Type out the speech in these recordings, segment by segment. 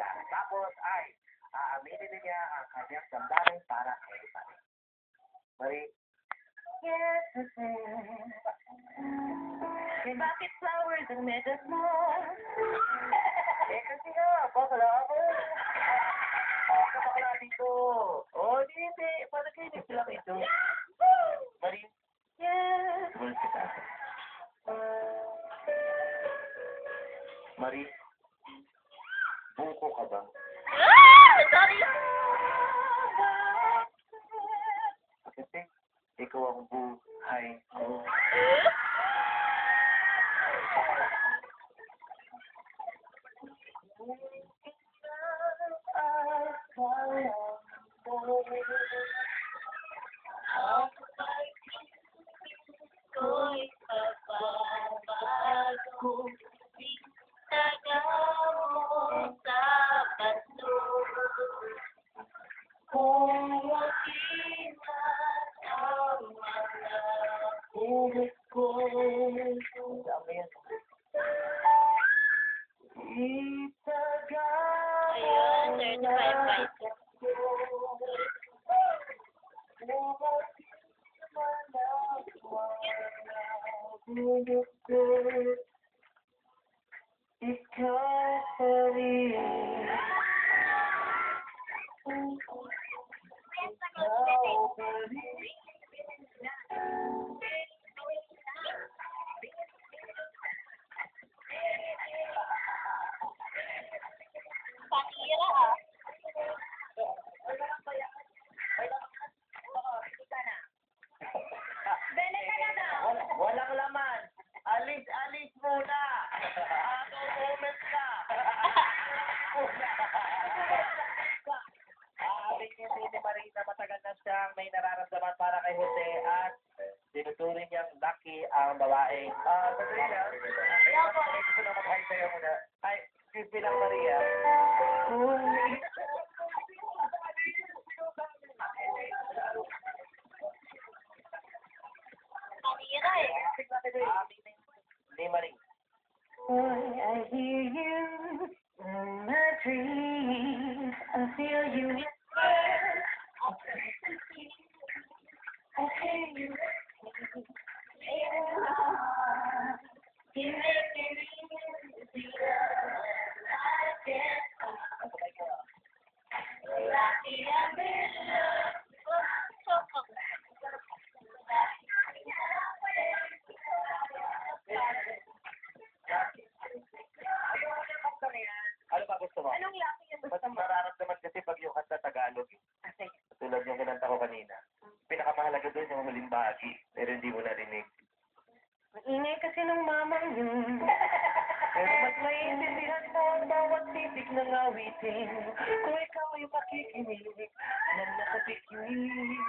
Maria. Tapos ay aaminin na niya ang kanyang damdamin para kay Marie. Marie, yes, may bakit flowers ang metas mo? Kasi nga, bakla ako. Bakla dito. Hindi. Panaginip lang ito. Marie, yes. Tumalas kita. Marie, bungko ka ba? Sorry. Kasi ikaw ang buhay ko. Ko'y pagbabago, tagamo sa bato. Kung makinat ang mga ulit ko, ayun, 35 guys. Ikaw pa rin. Panira Bele ka na daw. Walang laman. Alis muna. Moment ka. Aabigin ni Marina matagal na siyang may nararamdaman para kay Jose at tinuturing niyang lucky ang babaeng. Maria, gusto na mag-hi sa'yo muna. Ay, excuse me lang, Maria. Panira Ni Marie. I hear you in my dreams. I feel you whisper. I hear you. You make me lucky I'm in love. Ano ba gusto mo? Anong lucky yung Mas nararamdaman kasi pag yung kanta Tagalog. Tulad yung kinanta ko kanina. Pinakamahalaga doon yung huling bahagi. Pero hindi mo narinig. Maingay kasi ng mamang yun. Pero mas maiintindihan mo ang bawat titik ng awitin. Kung ikaw ay makikinig ng nakapikinig.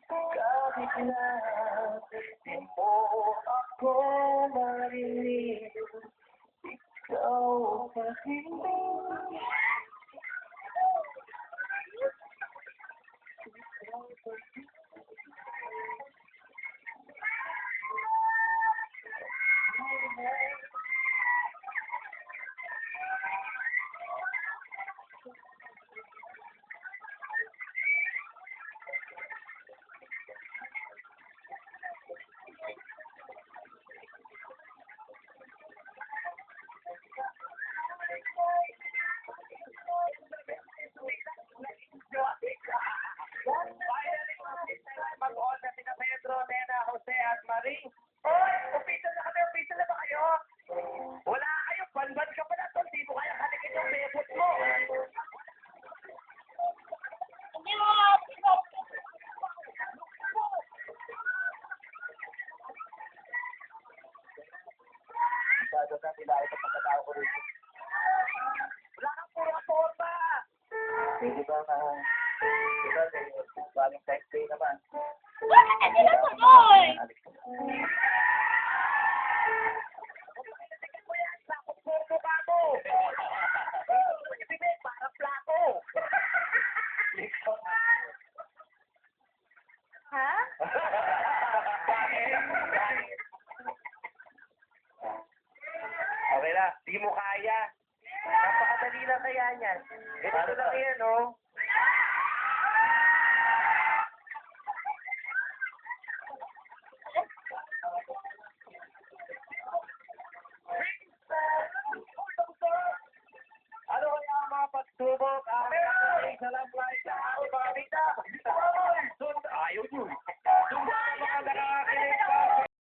Kahit na di mo ako marinig, ikaw pa rin. Di ba na, di ba, Valentine's Day naman. Bakit hindi na tuloy? Ha? Okay na, di mo kaya. Napakadali na kaya niyan. Ganito lang yan, oh. Ano kaya ang mga pagsubok?